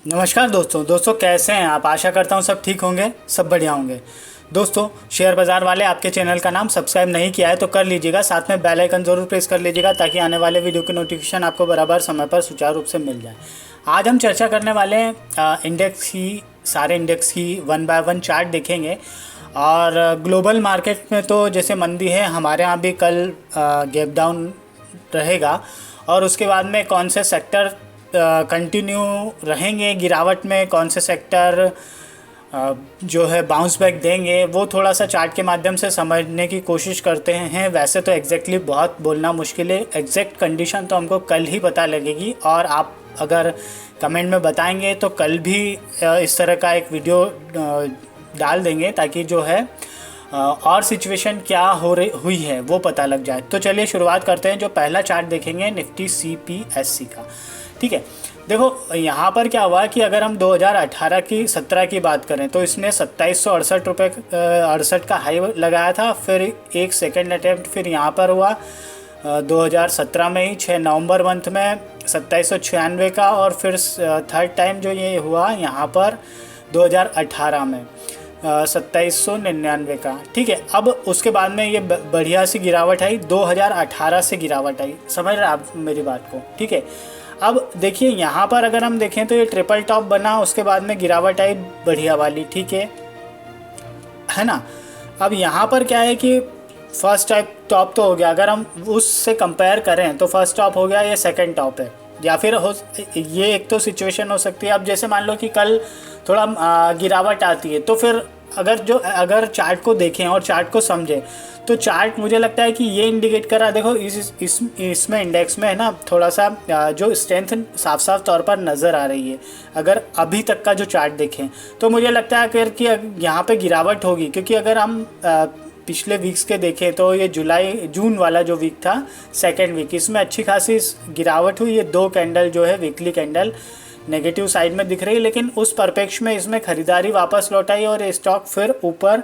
नमस्कार दोस्तों कैसे हैं आप। आशा करता हूं सब ठीक होंगे, सब बढ़िया होंगे। दोस्तों, शेयर बाज़ार वाले आपके चैनल का नाम सब्सक्राइब नहीं किया है तो कर लीजिएगा, साथ में बेल आइकन ज़रूर प्रेस कर लीजिएगा ताकि आने वाले वीडियो की नोटिफिकेशन आपको बराबर समय पर सुचारू रूप से मिल जाए। आज हम चर्चा करने वाले हैं इंडेक्स की, सारे इंडेक्स की वन बाय वन चार्ट देखेंगे। और ग्लोबल मार्केट में तो जैसे मंदी है, हमारे यहाँ भी कल गैप डाउन रहेगा। और उसके बाद में कौन से सेक्टर कंटिन्यू रहेंगे गिरावट में, कौन से सेक्टर जो है बाउंस बैक देंगे, वो थोड़ा सा चार्ट के माध्यम से समझने की कोशिश करते हैं। वैसे तो एग्जैक्टली बहुत बोलना मुश्किल है, एग्जैक्ट कंडीशन तो हमको कल ही पता लगेगी। और आप अगर कमेंट में बताएंगे तो कल भी इस तरह का एक वीडियो डाल देंगे ताकि जो है और सिचुएशन क्या हुई है वो पता लग जाए। तो चलिए शुरुआत करते हैं। जो पहला चार्ट देखेंगे निफ्टी CPSE का, ठीक है। देखो यहाँ पर क्या हुआ कि अगर हम 2018 की 17 की बात करें तो इसने 2768 रुपये 68 का हाई लगाया था। फिर एक सेकंड अटैम्प्ट फिर यहाँ पर हुआ 2017 में ही 6 नवंबर मंथ में 2796 का। और फिर थर्ड टाइम जो ये हुआ यहाँ पर 2018 में 2799 का, ठीक है। अब उसके बाद में ये बढ़िया सी गिरावट आई, 2018 से गिरावट आई, समझ रहे आप मेरी बात को, ठीक है। अब देखिए यहाँ पर अगर हम देखें तो ये ट्रिपल टॉप बना, उसके बाद में गिरावट आई बढ़िया वाली, ठीक है ना। अब यहाँ पर क्या है कि फर्स्ट टॉप तो हो गया, अगर हम उससे कंपेयर करें तो फर्स्ट टॉप हो गया, ये सेकंड टॉप है। या फिर ये एक तो सिचुएशन हो सकती है। अब जैसे मान लो कि कल थोड़ा गिरावट आती है तो फिर अगर चार्ट को देखें और चार्ट को समझें तो चार्ट मुझे लगता है कि ये इंडिकेट कर रहा है। देखो इसमें इंडेक्स में है ना थोड़ा सा जो स्ट्रेंथ साफ साफ तौर पर नज़र आ रही है। अगर अभी तक का जो चार्ट देखें तो मुझे लगता है फिर कि यहाँ पे गिरावट होगी, क्योंकि अगर हम पिछले वीक्स के देखें तो ये जून वाला जो वीक था, सेकेंड वीक, इसमें अच्छी खासी गिरावट हुई। ये 2 कैंडल जो है वीकली कैंडल नेगेटिव साइड में दिख रही है, लेकिन उस परिप्रेक्ष्य में इसमें खरीदारी वापस लौट आई और स्टॉक फिर ऊपर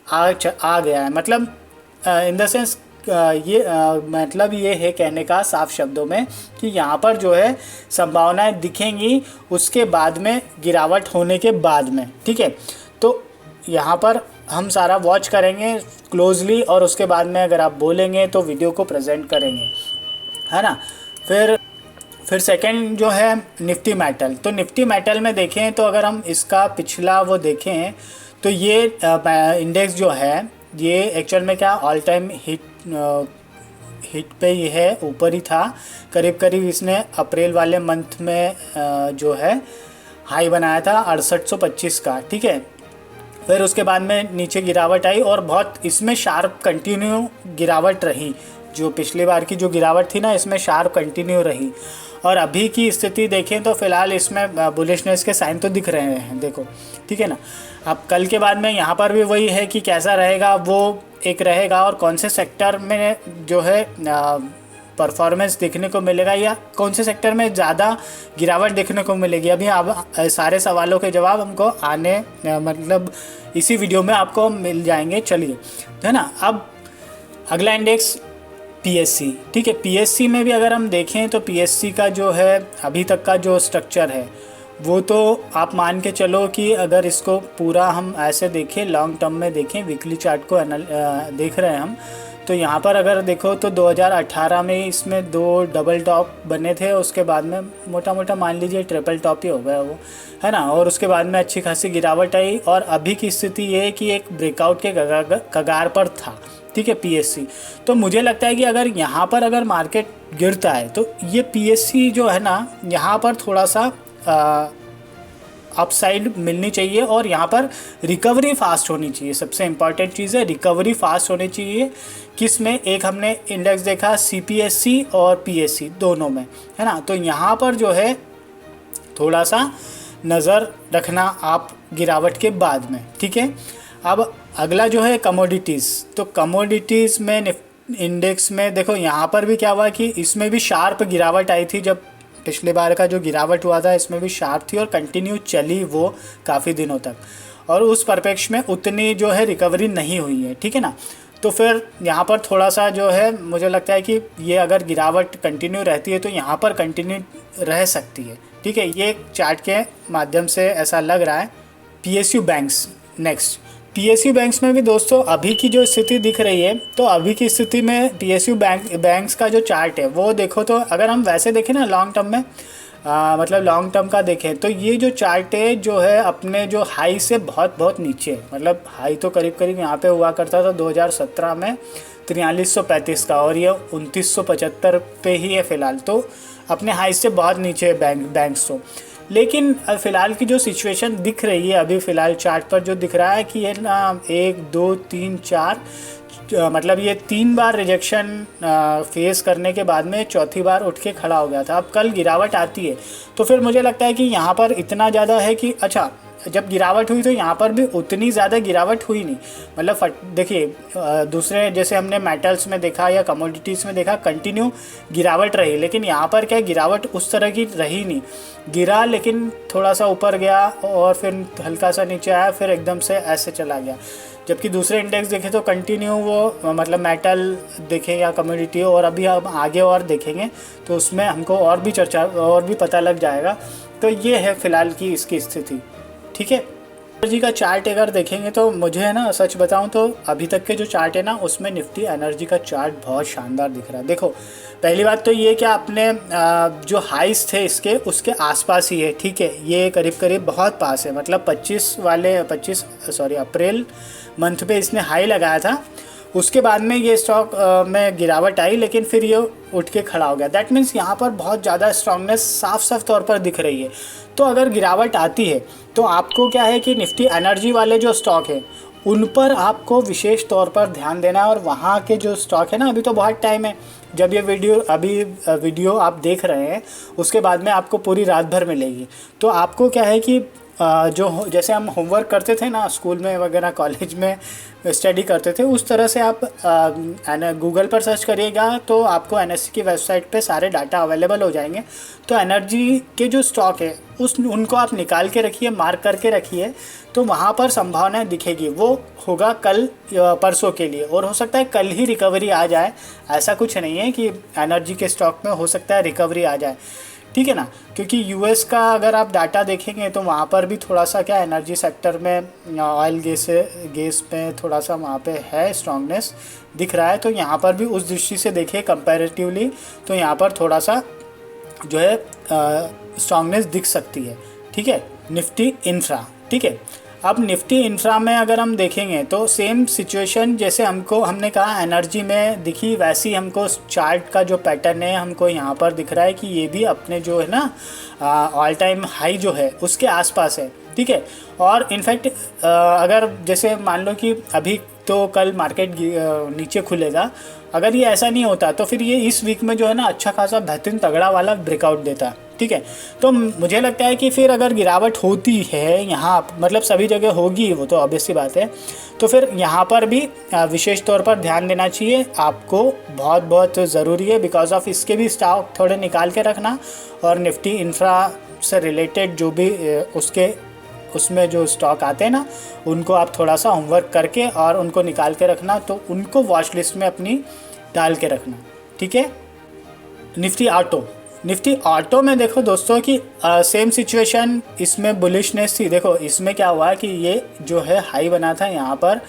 आ गया है। मतलब इन द सेंस मतलब ये है कहने का साफ शब्दों में कि यहाँ पर जो है संभावनाएं दिखेंगी उसके बाद में, गिरावट होने के बाद में, ठीक है। तो यहाँ पर हम सारा वॉच करेंगे क्लोजली और उसके बाद में अगर आप बोलेंगे तो वीडियो को प्रेजेंट करेंगे, है ना। फिर सेकंड जो है निफ्टी मेटल। तो निफ्टी मेटल में देखें तो अगर हम इसका पिछला वो देखें तो ये इंडेक्स जो है ये एक्चुअल में क्या ऑल टाइम हिट पे ये है, ऊपर ही था करीब करीब। इसने अप्रैल वाले मंथ में जो है हाई बनाया था 6825 का, ठीक है। फिर उसके बाद में नीचे गिरावट आई और बहुत इसमें शार्प कंटिन्यू गिरावट रही। जो पिछली बार की जो गिरावट थी ना, इसमें शार्प कंटिन्यू रही। और अभी की स्थिति देखें तो फिलहाल इसमें बुलिशनेस के साइन तो दिख रहे हैं, देखो, ठीक है ना। अब कल के बाद में यहाँ पर भी वही है कि कैसा रहेगा वो एक रहेगा, और कौन से सेक्टर में जो है परफॉर्मेंस देखने को मिलेगा या कौन से सेक्टर में ज़्यादा गिरावट देखने को मिलेगी। अभी अब सारे सवालों के जवाब हमको आने मतलब इसी वीडियो में आपको मिल जाएंगे, चलिए, है ना। अब अगला इंडेक्स PSC, ठीक है। PSC में भी अगर हम देखें तो PSC का जो है अभी तक का जो स्ट्रक्चर है वो तो आप मान के चलो कि अगर इसको पूरा हम ऐसे देखें, लॉन्ग टर्म में देखें, वीकली चार्ट को देख रहे हैं हम, तो यहाँ पर अगर देखो तो 2018 में इसमें 2 डबल टॉप बने थे, उसके बाद में मोटा मोटा मान लीजिए ट्रिपल टॉप ही हो गया वो, है ना। और उसके बाद में अच्छी खासी गिरावट आई और अभी की स्थिति ये है कि एक ब्रेकआउट के कगार पर था, ठीक है, PSC। तो मुझे लगता है कि यहाँ पर अगर मार्केट गिरता है तो ये PSC जो है ना, यहाँ पर थोड़ा सा अपसाइड मिलनी चाहिए और यहाँ पर रिकवरी फास्ट होनी चाहिए। सबसे इम्पॉर्टेंट चीज़ है रिकवरी फास्ट होनी चाहिए। किस में? एक हमने इंडेक्स देखा CPSC और PSC दोनों में, है ना। तो यहाँ पर जो है थोड़ा सा नज़र रखना आप गिरावट के बाद में, ठीक है। अब अगला जो है कमोडिटीज़। तो कमोडिटीज़ में इंडेक्स में देखो यहाँ पर भी क्या हुआ कि इसमें भी शार्प गिरावट आई थी। जब पिछले बार का जो गिरावट हुआ था इसमें भी शार्प थी और कंटिन्यू चली वो काफ़ी दिनों तक, और उस परिप्रेक्ष्य में उतनी जो है रिकवरी नहीं हुई है, ठीक है ना। तो फिर यहाँ पर थोड़ा सा जो है मुझे लगता है कि ये अगर गिरावट कंटिन्यू रहती है तो यहाँ पर कंटिन्यू रह सकती है, ठीक है, ये चार्ट के माध्यम से ऐसा लग रहा है। PSU banks next, PSU banks में भी दोस्तों अभी की जो स्थिति दिख रही है, तो अभी की स्थिति में पीएसयू बैंक्स का जो चार्ट है वो देखो, तो अगर हम वैसे देखें ना लॉन्ग टर्म में, मतलब लॉन्ग टर्म का देखें तो ये जो चार्ट है जो है अपने जो हाई से बहुत बहुत नीचे है। मतलब हाई तो करीब करीब यहाँ पे हुआ करता था 2017 में 4335 का, और ये 2975 पे ही है फ़िलहाल, तो अपने हाई से बहुत नीचे है बैंक्स तो। लेकिन फ़िलहाल की जो सिचुएशन दिख रही है अभी फ़िलहाल चार्ट पर जो दिख रहा है कि ये ना 1 2 3 4 मतलब ये 3 बार रिजेक्शन फेस करने के बाद में चौथी बार उठ के खड़ा हो गया था। अब कल गिरावट आती है तो फिर मुझे लगता है कि यहाँ पर इतना ज़्यादा है कि अच्छा, जब गिरावट हुई तो यहाँ पर भी उतनी ज़्यादा गिरावट हुई नहीं। मतलब देखिए दूसरे जैसे हमने मेटल्स में देखा या कमोडिटीज़ में देखा कंटिन्यू गिरावट रही, लेकिन यहाँ पर क्या गिरावट उस तरह की रही नहीं। गिरा लेकिन थोड़ा सा ऊपर गया और फिर हल्का सा नीचे आया, फिर एकदम से ऐसे चला गया। जबकि दूसरे इंडेक्स देखें तो कंटिन्यू वो मतलब मेटल देखें या कमोडिटी, और अभी हम आगे और देखेंगे तो उसमें हमको और भी चर्चा और भी पता लग जाएगा। तो ये है फ़िलहाल की इसकी स्थिति, ठीक है। एनर्जी का चार्ट अगर देखेंगे तो मुझे है ना सच बताऊं तो अभी तक के जो चार्ट है ना उसमें निफ्टी एनर्जी का चार्ट बहुत शानदार दिख रहा है। देखो पहली बात तो ये कि आपने जो हाइस थे इसके उसके आसपास ही है, ठीक है, ये करीब करीब बहुत पास है। मतलब 25 अप्रैल मंथ पे इसने हाई लगाया था, उसके बाद में ये स्टॉक में गिरावट आई, लेकिन फिर ये उठ के खड़ा हो गया। दैट मीन्स यहाँ पर बहुत ज़्यादा स्ट्रांगनेस साफ तौर पर दिख रही है। तो अगर गिरावट आती है तो आपको क्या है कि निफ्टी एनर्जी वाले जो स्टॉक है उन पर आपको विशेष तौर पर ध्यान देना है। और वहाँ के जो स्टॉक है ना, अभी तो बहुत टाइम है, जब ये वीडियो आप देख रहे हैं उसके बाद में आपको पूरी रात भर मिलेगी। तो आपको क्या है कि जो जैसे हम होमवर्क करते थे ना स्कूल में वगैरह कॉलेज में स्टडी करते थे, उस तरह से आप गूगल पर सर्च करिएगा तो आपको एनएससी की वेबसाइट पे सारे डाटा अवेलेबल हो जाएंगे। तो एनर्जी के जो स्टॉक है उनको आप निकाल के रखिए, मार्क करके रखिए, तो वहाँ पर संभावनाएं दिखेगी। वो होगा कल परसों के लिए, और हो सकता है कल ही रिकवरी आ जाए। ऐसा कुछ नहीं है कि एनर्जी के स्टॉक में हो सकता है रिकवरी आ जाए, ठीक है ना, क्योंकि यूएस का अगर आप डाटा देखेंगे तो वहाँ पर भी थोड़ा सा क्या एनर्जी सेक्टर में ऑयल गैस में थोड़ा सा वहाँ पे है स्ट्रांगनेस दिख रहा है। तो यहाँ पर भी उस दृष्टि से देखें कंपैरेटिवली तो यहाँ पर थोड़ा सा जो है स्ट्रांगनेस दिख सकती है, ठीक है। निफ्टी इंफ्रा, ठीक है। अब निफ्टी इंफ्रा में अगर हम देखेंगे तो सेम सिचुएशन जैसे हमने कहा एनर्जी में दिखी, वैसी हमको चार्ट का जो पैटर्न है हमको यहाँ पर दिख रहा है कि ये भी अपने जो है ना ऑल टाइम हाई जो है उसके आसपास है, ठीक है। और इनफैक्ट अगर जैसे मान लो कि अभी तो कल मार्केट नीचे खुलेगा, अगर ये ऐसा नहीं होता तो फिर ये इस वीक में जो है ना अच्छा खासा बेहतरीन तगड़ा वाला ब्रेकआउट देता, ठीक है। तो मुझे लगता है कि फिर अगर गिरावट होती है यहाँ, मतलब सभी जगह होगी वो तो ऑब्वियस सी बात है, तो फिर यहाँ पर भी विशेष तौर पर ध्यान देना चाहिए आपको, बहुत बहुत ज़रूरी है। बिकॉज ऑफ इसके भी स्टॉक थोड़े निकाल के रखना, और निफ्टी इंफ्रा से रिलेटेड जो भी उसमें जो स्टॉक आते हैं ना उनको आप थोड़ा सा होमवर्क करके और उनको निकाल के रखना, तो उनको वॉच लिस्ट में अपनी डाल के रखना, ठीक है। निफ्टी ऑटो में देखो दोस्तों कि सेम सिचुएशन, इसमें बुलिशनेस थी। देखो इसमें क्या हुआ कि ये जो है हाई बना था यहाँ पर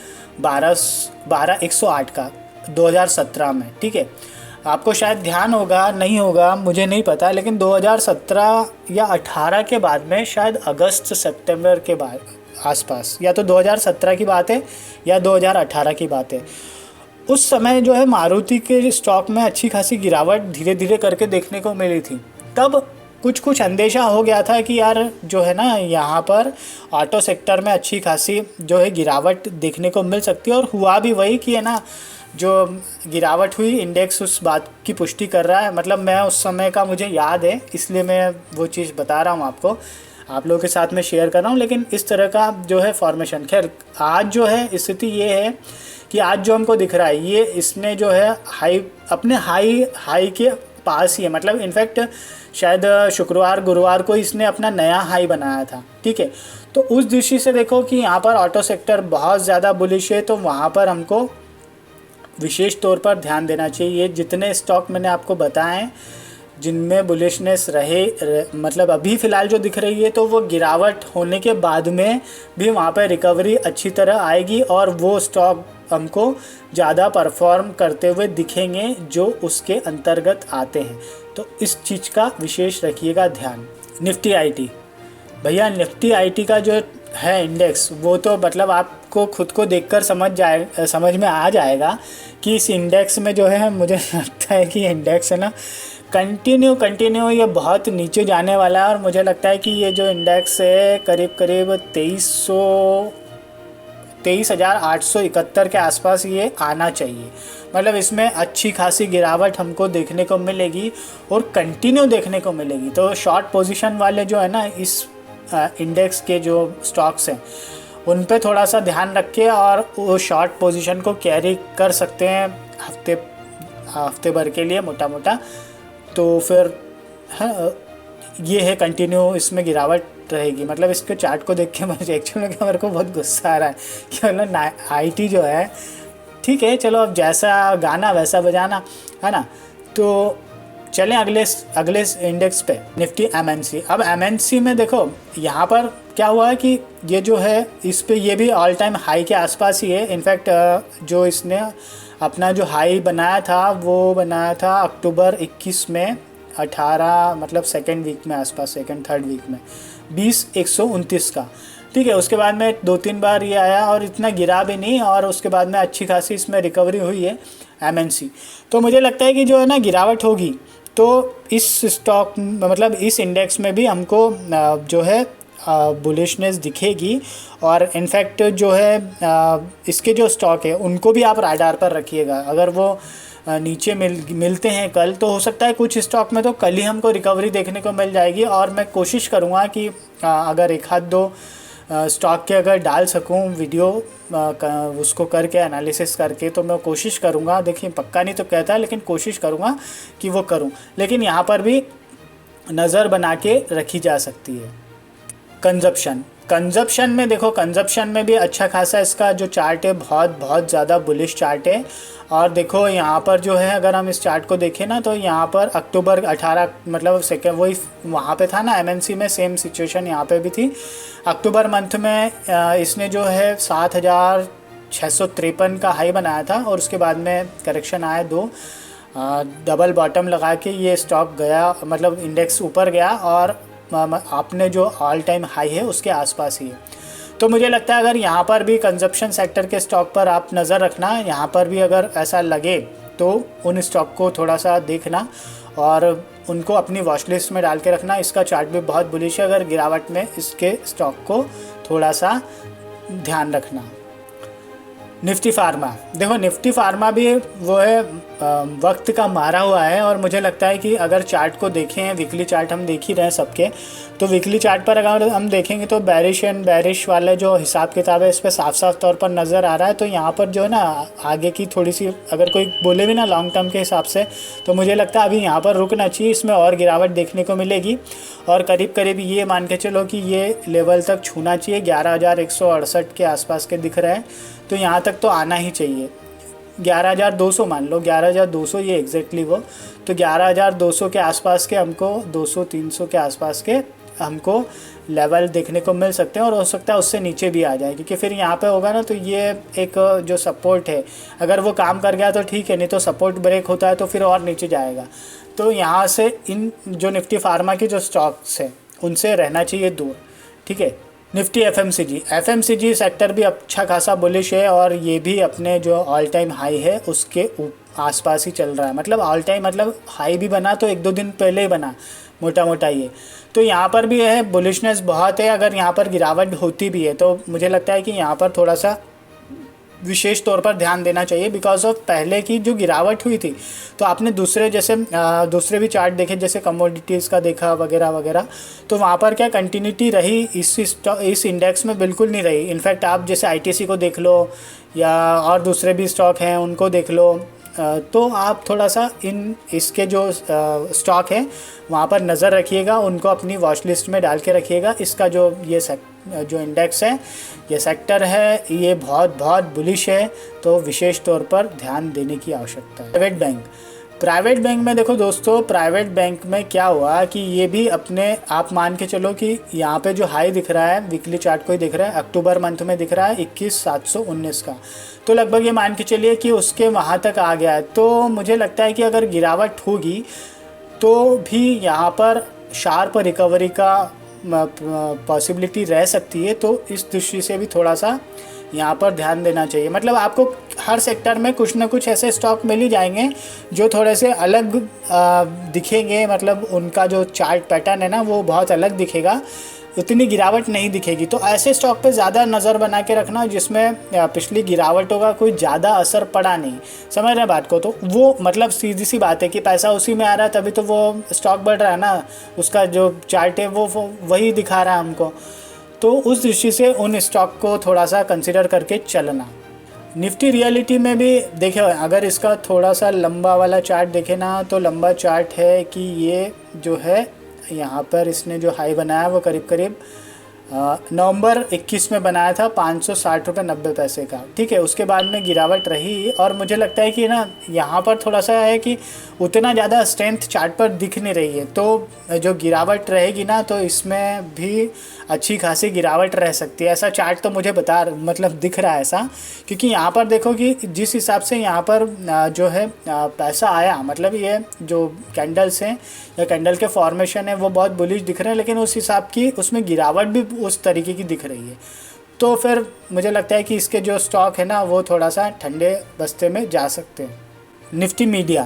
12108 का 2017 में, ठीक है। आपको शायद ध्यान होगा, नहीं होगा मुझे नहीं पता, लेकिन 2017 या 18 के बाद में शायद अगस्त सितंबर के बाद आसपास, या तो 2017 की बात है या 2018 की बात है, उस समय जो है मारुति के स्टॉक में अच्छी खासी गिरावट धीरे धीरे करके देखने को मिली थी। तब कुछ अंदेशा हो गया था कि यार जो है ना यहाँ पर ऑटो सेक्टर में अच्छी खासी जो है गिरावट देखने को मिल सकती है, और हुआ भी वही कि है ना जो गिरावट हुई इंडेक्स उस बात की पुष्टि कर रहा है। मतलब मैं उस समय का मुझे याद है, इसलिए मैं वो चीज़ बता रहा हूँ आपको, आप लोगों के साथ में शेयर कर रहा हूँ। लेकिन इस तरह का जो है फॉर्मेशन, खैर आज जो है स्थिति ये है कि आज जो हमको दिख रहा है ये इसने जो है अपने हाई के पास ही है। मतलब इनफैक्ट शायद शुक्रवार गुरुवार को इसने अपना नया हाई बनाया था, ठीक है। तो उस दृष्टि से देखो कि यहाँ पर ऑटो सेक्टर बहुत ज़्यादा बुलिश है, तो वहाँ पर हमको विशेष तौर पर ध्यान देना चाहिए। जितने स्टॉक मैंने आपको बताए जिनमें बुलिशनेस मतलब अभी फ़िलहाल जो दिख रही है, तो वो गिरावट होने के बाद में भी वहाँ पर रिकवरी अच्छी तरह आएगी और वो स्टॉक हमको ज़्यादा परफॉर्म करते हुए दिखेंगे जो उसके अंतर्गत आते हैं। तो इस चीज़ का विशेष रखिएगा ध्यान। निफ्टी आईटी, भैया निफ्टी आईटी का जो है इंडेक्स, वो तो मतलब आपको खुद को देखकर समझ में आ जाएगा कि इस इंडेक्स में जो है, मुझे लगता है कि ये इंडेक्स है ना कंटिन्यू ये बहुत नीचे जाने वाला है। और मुझे लगता है कि ये जो इंडेक्स है करीब 23,871 के आसपास ये आना चाहिए। मतलब इसमें अच्छी खासी गिरावट हमको देखने को मिलेगी और कंटिन्यू देखने को मिलेगी। तो शॉर्ट पोजीशन वाले जो है ना इस इंडेक्स के जो स्टॉक्स हैं उन पे थोड़ा सा ध्यान रखिए और वो शॉर्ट पोजीशन को कैरी कर सकते हैं हफ्ते भर के लिए मोटा। तो फिर हाँ, ये है कंटिन्यू इसमें गिरावट रहेगी। मतलब इसके चार्ट को देख के मुझे एक्चुअली मेरे को बहुत गुस्सा आ रहा है कि मतलब आईटी जो है, ठीक है चलो अब जैसा गाना वैसा बजाना, है ना। तो चलें अगले इंडेक्स पे, निफ्टी एमएनसी। अब एमएनसी में देखो यहाँ पर क्या हुआ है कि ये जो है इस पे ये भी ऑल टाइम हाई के आसपास ही है। इनफैक्ट जो इसने अपना जो हाई बनाया था वो बनाया था अक्टूबर 21 में 18 मतलब सेकेंड वीक में आसपास, सेकेंड थर्ड वीक में 20,129 का, ठीक है। उसके बाद में 2-3 बार ये आया और इतना गिरा भी नहीं और उसके बाद में अच्छी खासी इसमें रिकवरी हुई है एमएनसी। तो मुझे लगता है कि जो है ना गिरावट होगी तो इस स्टॉक मतलब इस इंडेक्स में भी हमको जो है बुलिशनेस दिखेगी। और इनफैक्ट जो है इसके जो स्टॉक है उनको भी आप राडार पर रखिएगा। अगर वो नीचे मिलते हैं कल, तो हो सकता है कुछ स्टॉक में तो कल ही हमको रिकवरी देखने को मिल जाएगी। और मैं कोशिश करूँगा कि अगर एक हाथ दो स्टॉक के अगर डाल सकूं वीडियो उसको करके एनालिसिस करके, तो मैं कोशिश करूंगा। देखिए पक्का नहीं तो कहता, लेकिन कोशिश करूंगा कि वो करूं। लेकिन यहाँ पर भी नज़र बना के रखी जा सकती है। कंजप्शन में देखो, कंजप्शन में भी अच्छा खासा इसका जो चार्ट है बहुत ज़्यादा बुलिश चार्ट है। और देखो यहाँ पर जो है अगर हम इस चार्ट को देखें ना, तो यहाँ पर अक्टूबर 18 मतलब सेकेंड वही वहाँ पे था ना एमएनसी में, सेम सिचुएशन यहाँ पे भी थी। अक्टूबर मंथ में इसने जो है 7,653 का हाई बनाया था और उसके बाद में करेक्शन आया 2 डबल बॉटम लगा के ये स्टॉक गया, मतलब इंडेक्स ऊपर गया और आपने जो ऑल टाइम हाई है उसके आसपास ही है। तो मुझे लगता है अगर यहाँ पर भी कंजप्शन सेक्टर के स्टॉक पर आप नज़र रखना, यहाँ पर भी अगर ऐसा लगे तो उन स्टॉक को थोड़ा सा देखना और उनको अपनी वॉच लिस्ट में डाल के रखना। इसका चार्ट भी बहुत बुलिश है, अगर गिरावट में इसके स्टॉक को थोड़ा सा ध्यान रखना। निफ्टी फार्मा, देखो निफ्टी फार्मा भी वो है वक्त का मारा हुआ है। और मुझे लगता है कि अगर चार्ट को देखें, वीकली चार्ट हम देख ही रहे हैं सबके, तो वीकली चार्ट पर अगर हम देखेंगे तो बैरिश वाले जो हिसाब किताब है इस पर साफ तौर पर नज़र आ रहा है। तो यहाँ पर जो है ना आगे की थोड़ी सी अगर कोई बोले भी ना लॉन्ग टर्म के हिसाब से, तो मुझे लगता है अभी यहाँ पर रुकना चाहिए, इसमें और गिरावट देखने को मिलेगी। और करीब ये मान के चलो कि ये लेवल तक छूना चाहिए, 11,168 के आसपास के दिख रहे हैं। तो यहाँ तक तो आना ही चाहिए, 11,200 मान लो, 11,200 ये एग्जैक्टली वो, तो 11,200 के आसपास के हमको 200-300 के आसपास के हमको लेवल देखने को मिल सकते हैं। और हो सकता है उससे नीचे भी आ जाए, क्योंकि फिर यहाँ पे होगा ना तो ये एक जो सपोर्ट है अगर वो काम कर गया तो ठीक है, नहीं तो सपोर्ट ब्रेक होता है तो फिर और नीचे जाएगा। तो यहाँ से इन जो निफ्टी फार्मा की जो स्टॉक्स हैं उनसे रहना चाहिए दूर, ठीक है। निफ्टी एफएमसीजी सेक्टर भी अच्छा खासा बुलिश है और ये भी अपने जो ऑल टाइम हाई है उसके आसपास ही चल रहा है। मतलब ऑल टाइम मतलब हाई भी बना तो 1-2 दिन पहले ही बना मोटा ये। तो यहाँ पर भी है बुलिशनेस बहुत है। अगर यहाँ पर गिरावट होती भी है तो मुझे लगता है कि यहाँ पर थोड़ा सा विशेष तौर पर ध्यान देना चाहिए, बिकॉज ऑफ पहले की जो गिरावट हुई थी। तो आपने दूसरे भी चार्ट देखे, जैसे कमोडिटीज़ का देखा वगैरह, तो वहाँ पर क्या कंटिन्यूटी रही इस इंडेक्स में बिल्कुल नहीं रही। इनफैक्ट आप जैसे आईटीसी को देख लो या और दूसरे भी स्टॉक हैं उनको देख लो, तो आप थोड़ा सा इसके जो स्टॉक हैं वहाँ पर नज़र रखिएगा, उनको अपनी वॉच लिस्ट में डाल के रखिएगा। इसका जो जो इंडेक्स है, ये सेक्टर है, ये बहुत बुलिश है, तो विशेष तौर पर ध्यान देने की आवश्यकता है। प्राइवेट बैंक में देखो दोस्तों, प्राइवेट बैंक में क्या हुआ कि ये भी अपने आप मान के चलो कि यहाँ पे जो हाई दिख रहा है वीकली चार्ट को ही दिख रहा है, अक्टूबर मंथ में दिख रहा है 21,719 का, तो लगभग ये मान के चलिए कि उसके वहाँ तक आ गया है। तो मुझे लगता है कि अगर गिरावट होगी तो भी यहाँ पर शार्प रिकवरी का पॉसिबिलिटी रह सकती है। तो इस दृष्टि से भी थोड़ा सा यहाँ पर ध्यान देना चाहिए। मतलब आपको हर सेक्टर में कुछ ना कुछ ऐसे स्टॉक मिल ही जाएंगे जो थोड़े से अलग दिखेंगे, मतलब उनका जो चार्ट पैटर्न है ना वो बहुत अलग दिखेगा, उतनी गिरावट नहीं दिखेगी। तो ऐसे स्टॉक पे ज़्यादा नज़र बना के रखना जिसमें पिछली गिरावटों का कोई ज़्यादा असर पड़ा नहीं, समझ रहे हैं बात को। तो वो मतलब सीधी सी बात है कि पैसा उसी में आ रहा है तभी तो वो स्टॉक बढ़ रहा है ना, उसका जो चार्ट है वो वही दिखा रहा है हमको। तो उस दृष्टि से उन स्टॉक को थोड़ा सा कंसिडर करके चलना। निफ्टी रियलिटी में भी देखिए, अगर इसका थोड़ा सा लंबा वाला चार्ट देखे ना तो लंबा चार्ट है कि ये जो है यहाँ पर इसने जो हाई बनाया वो करीब करीब नवंबर 21 में बनाया था 560 रुपये 90 पैसे का, ठीक है। उसके बाद में गिरावट रही और मुझे लगता है कि ना यहाँ पर थोड़ा सा है कि उतना ज़्यादा स्ट्रेंथ चार्ट पर दिख नहीं रही है। तो जो गिरावट रहेगी ना तो इसमें भी अच्छी खासी गिरावट रह सकती है, ऐसा चार्ट तो मुझे मतलब दिख रहा है ऐसा। क्योंकि यहाँ पर देखो कि जिस हिसाब से यहाँ पर जो है पैसा आया, मतलब ये जो कैंडल्स हैं या कैंडल के फॉर्मेशन है वो बहुत बुलिश दिख रहे हैं, लेकिन उस हिसाब की उसमें गिरावट भी उस तरीके की दिख रही है। तो फिर मुझे लगता है कि इसके जो स्टॉक है ना वो थोड़ा सा ठंडे बस्ते में जा सकते हैं। निफ्टी मीडिया,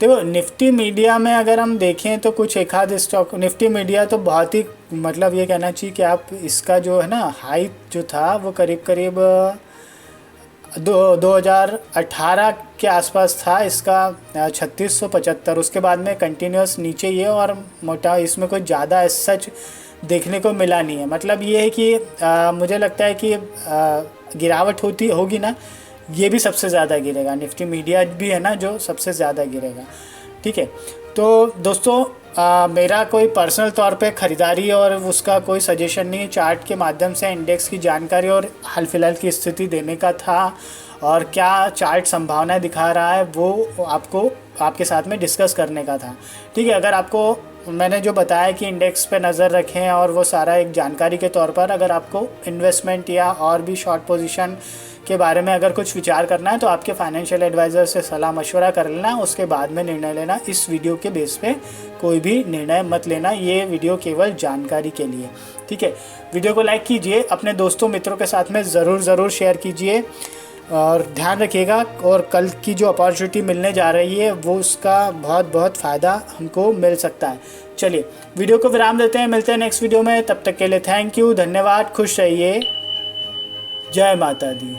देखो निफ्टी मीडिया में अगर हम देखें तो कुछ एक आध स्टॉक, निफ्टी मीडिया तो बहुत ही मतलब ये कहना चाहिए कि आप इसका जो है ना हाई जो था वो करीब करीब 2018 के आसपास था इसका 3675। उसके बाद में कंटिन्यूस नीचे ये और मोटा, इसमें कोई ज़्यादा सच देखने को मिला नहीं है। मतलब ये है कि मुझे लगता है कि गिरावट होगी ना, ये भी सबसे ज़्यादा गिरेगा, निफ्टी मीडिया भी है ना जो सबसे ज़्यादा गिरेगा, ठीक है। तो दोस्तों मेरा कोई पर्सनल तौर पे ख़रीदारी और उसका कोई सजेशन नहीं है, चार्ट के माध्यम से इंडेक्स की जानकारी और हाल फिलहाल की स्थिति देने का था और क्या चार्ट संभावनाएं दिखा रहा है वो आपको आपके साथ में डिस्कस करने का था, ठीक है। अगर आपको मैंने जो बताया कि इंडेक्स पे नज़र रखें और वो सारा एक जानकारी के तौर पर, अगर आपको इन्वेस्टमेंट या और भी शॉर्ट पोजीशन के बारे में अगर कुछ विचार करना है तो आपके फाइनेंशियल एडवाइज़र से सलाह मशवरा कर लेना, उसके बाद में निर्णय लेना। इस वीडियो के बेस पे कोई भी निर्णय मत लेना, ये वीडियो केवल जानकारी के लिए, ठीक है। वीडियो को लाइक कीजिए, अपने दोस्तों मित्रों के साथ में ज़रूर शेयर कीजिए और ध्यान रखिएगा। और कल की जो अपॉर्चुनिटी मिलने जा रही है वो उसका बहुत फ़ायदा हमको मिल सकता है। चलिए वीडियो को विराम देते हैं, मिलते हैं नेक्स्ट वीडियो में, तब तक के लिए थैंक यू, धन्यवाद, खुश रहिए, जय माता दी।